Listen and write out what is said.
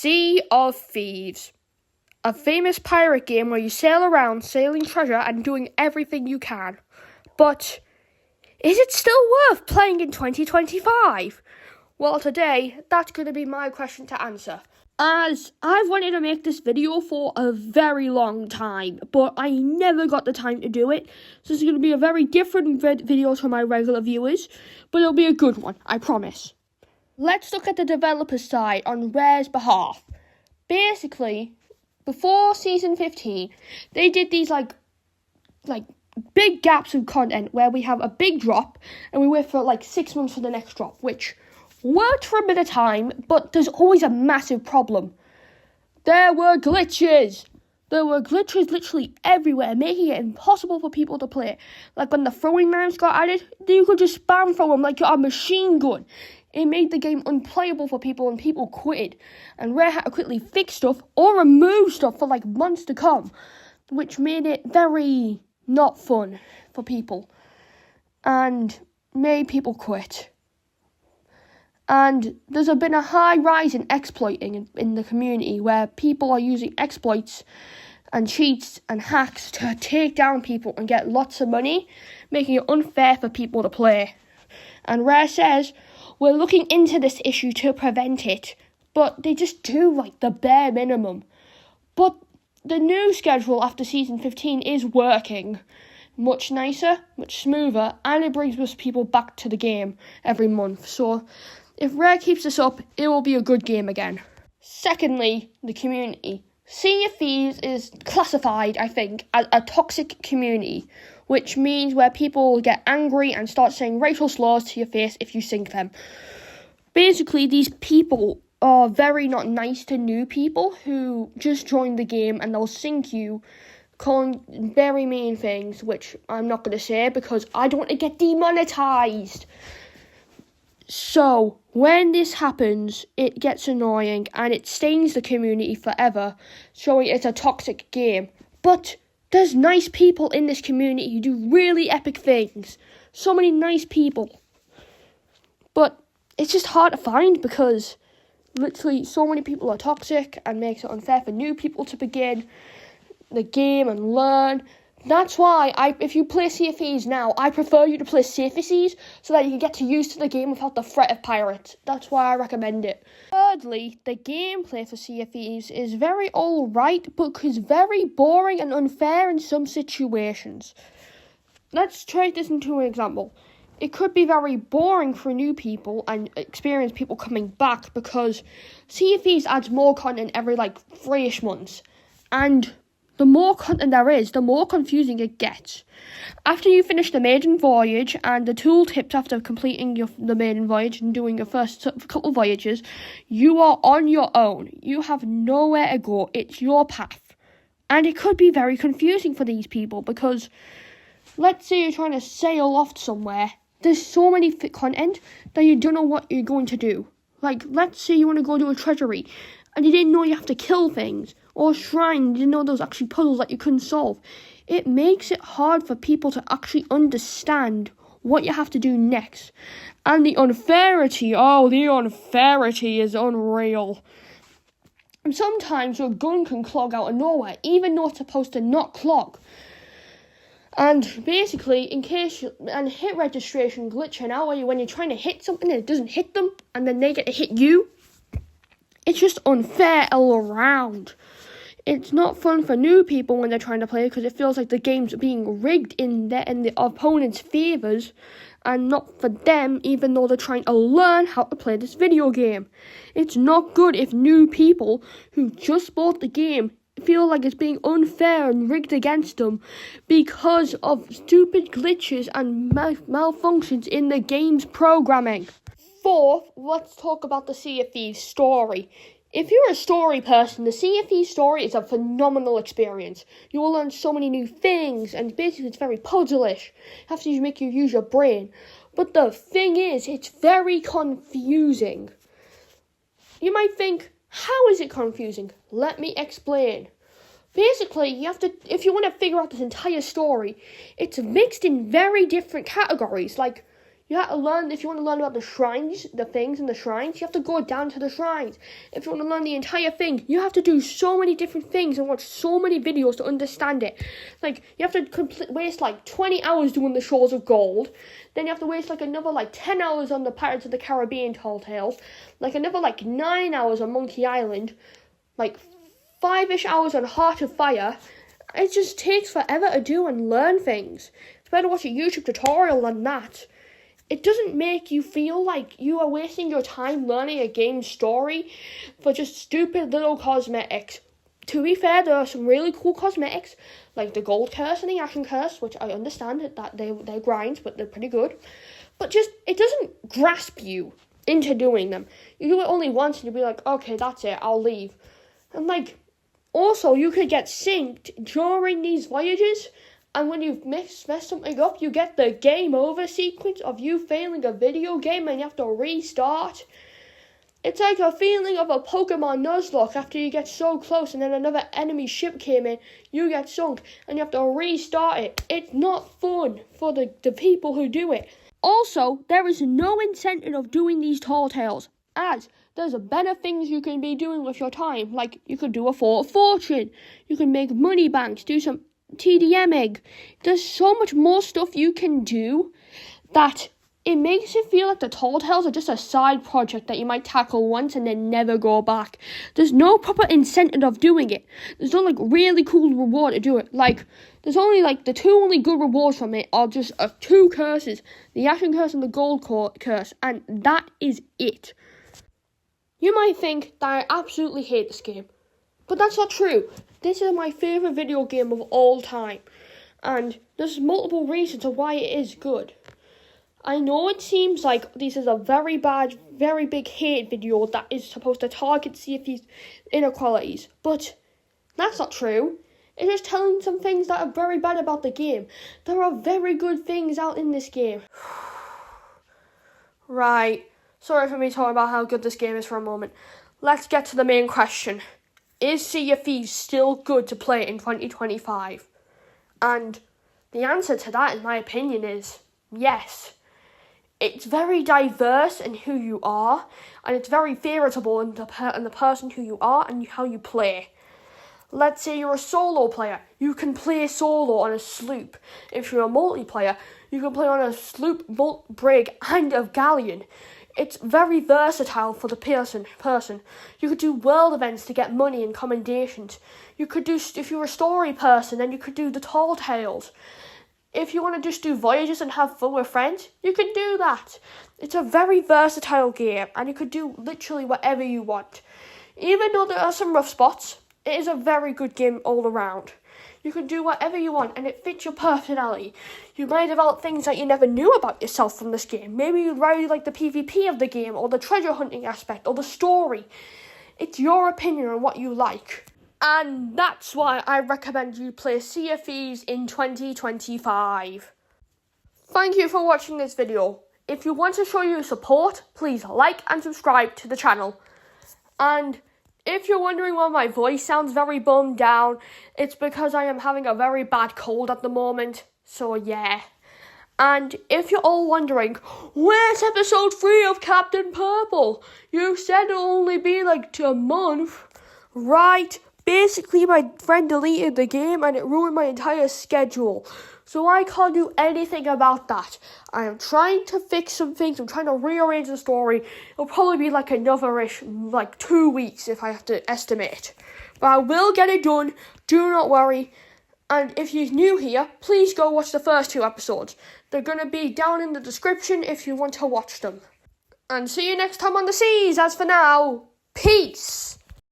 Sea of Thieves, a famous pirate game where you sail around sailing treasure and doing everything you can. But is it still worth playing in 2025? Well, today, that's going to be my question to answer. As I've wanted to make this video for a very long time, but I never got the time to do it. So this is going to be a very different video to my regular viewers, but it'll be a good one, I promise. Let's look at the developer's side on Rare's behalf. Basically, before Season 15, they did these like big gaps of content where we have a big drop and we wait for like 6 months for the next drop, which worked for a bit of time, but there's always a massive problem. There were glitches. There were glitches literally everywhere, making it impossible for people to play. Like when the throwing knives got added, you could just spam throw them like a machine gun. It made the game unplayable for people and people quitted. And Rare had to quickly fix stuff or remove stuff for like months to come, which made it very not fun for people and made people quit. And there's been a high rise in exploiting in the community where people are using exploits and cheats and hacks to take down people and get lots of money, making it unfair for people to play. And Rare says, we're looking into this issue to prevent it, but they just do like the bare minimum. But the new schedule after Season 15 is working. Much nicer, much smoother, and it brings most people back to the game every month. So if Rare keeps this up, it will be a good game again. Secondly, the community. Sea of Thieves is classified, I think, as a toxic community, which means where people will get angry and start saying racial slurs to your face if you sink them. Basically, these people are very not nice to new people who just joined the game, and they'll sink you, calling very mean things, which I'm not going to say because I don't want to get demonetized. So, when this happens, it gets annoying and it stains the community forever, showing it's a toxic game. But there's nice people in this community who do really epic things. So many nice people. But it's just hard to find because literally so many people are toxic and makes it unfair for new people to begin the game and learn. That's why, if you play Sea of Thieves now, I prefer you to play Safer Seas so that you can get to used to the game without the threat of pirates. That's why I recommend it. Thirdly, the gameplay for Sea of Thieves is very alright, but is very boring and unfair in some situations. Let's take this into an example. It could be very boring for new people and experienced people coming back because Sea of Thieves adds more content every 3-ish months. And the more content there is, the more confusing it gets. After you finish the maiden voyage and the tooltips after completing the maiden voyage and doing your first couple voyages, you are on your own. You have nowhere to go. It's your path. And it could be very confusing for these people because let's say you're trying to sail off somewhere. There's so many content that you don't know what you're going to do. Let's say you want to go to a treasury and you didn't know you have to kill things. Or shrine, you didn't know those actually puzzles that you couldn't solve. It makes it hard for people to actually understand what you have to do next. And the unfairity is unreal. And sometimes your gun can clog out of nowhere, even though it's supposed to not clog. And basically, hit registration glitching out when you're trying to hit something and it doesn't hit them, and then they get to hit you. It's just unfair all around. It's not fun for new people when they're trying to play because it feels like the game's being rigged in the opponent's favours and not for them, even though they're trying to learn how to play this video game. It's not good if new people who just bought the game feel like it's being unfair and rigged against them because of stupid glitches and malfunctions in the game's programming. Fourth, let's talk about the Sea of Thieves story. If you're a story person, the Sea of Thieves story is a phenomenal experience. You will learn so many new things, and basically it's very puzzle-ish. It has to make you use your brain. But the thing is, it's very confusing. You might think, how is it confusing? Let me explain. Basically, if you want to figure out this entire story, it's mixed in very different categories. You have to learn, if you want to learn about the shrines, the things in the shrines, you have to go down to the shrines. If you want to learn the entire thing, you have to do so many different things and watch so many videos to understand it. Like, you have to waste like 20 hours doing the Shores of Gold. Then you have to waste like another like 10 hours on the Pirates of the Caribbean Tall Tales. Like another like 9 hours on Monkey Island. Like 5-ish hours on Heart of Fire. It just takes forever to do and learn things. It's better to watch a YouTube tutorial than that. It doesn't make you feel like you are wasting your time learning a game story for just stupid little cosmetics. To be fair, there are some really cool cosmetics, like the Gold Curse and the Ashen Curse, which I understand that they're grinds, but they're pretty good. But just, it doesn't grasp you into doing them. You do it only once and you'll be like, okay, that's it, I'll leave. And like, also, you could get synced during these voyages. And when you've messed something up, you get the game over sequence of you failing a video game and you have to restart. It's like a feeling of a Pokemon Nuzlocke after you get so close and then another enemy ship came in, you get sunk and you have to restart it. It's not fun for the people who do it. Also, there is no incentive of doing these tall tales, as there's better things you can be doing with your time. Like, you could do a Fort of Fortune, you can make money banks, do some TDMing. There's so much more stuff you can do that it makes it feel like the Tall Tales are just a side project that you might tackle once and then never go back. There's no proper incentive of doing it. There's no like really cool reward to do it. Like, there's only like the two only good rewards from it are just two curses, the Ashen Curse and the Gold Curse, and that is it. You might think that I absolutely hate this game, but that's not true. This is my favourite video game of all time, and there's multiple reasons of why it is good. I know it seems like this is a very bad, very big hate video that is supposed to target Sea of Thieves inequalities, but that's not true. It's just telling some things that are very bad about the game. There are very good things out in this game. Right, sorry for me talking about how good this game is for a moment. Let's get to the main question. Is Sea of Thieves still good to play in 2025? And the answer to that, in my opinion, is yes. It's very diverse in who you are, and it's very variable in the person who you are and how you play. Let's say you're a solo player. You can play solo on a sloop. If you're a multiplayer, you can play on a sloop, brig, and a galleon. It's very versatile for the person. You could do world events to get money and commendations. You could do, if you're a story person, then you could do the tall tales. If you want to just do voyages and have fun with friends, you can do that. It's a very versatile game, and you could do literally whatever you want. Even though there are some rough spots, it is a very good game all around. You can do whatever you want, and it fits your personality. You might develop things that you never knew about yourself from this game. Maybe you really like the PvP of the game, or the treasure hunting aspect, or the story. It's your opinion on what you like. And that's why I recommend you play Sea of Thieves in 2025. Thank you for watching this video. If you want to show your support, please like and subscribe to the channel. And if you're wondering why my voice sounds very bummed down, it's because I am having a very bad cold at the moment. So yeah. And if you're all wondering, where's episode 3 of Captain Purple? You said it'll only be like a month. Right. Basically, my friend deleted the game and it ruined my entire schedule. So I can't do anything about that. I am trying to fix some things. I'm trying to rearrange the story. It'll probably be like another-ish, like 2 weeks if I have to estimate. But I will get it done. Do not worry. And if you're new here, please go watch the first 2 episodes. They're going to be down in the description if you want to watch them. And see you next time on the seas. As for now, peace.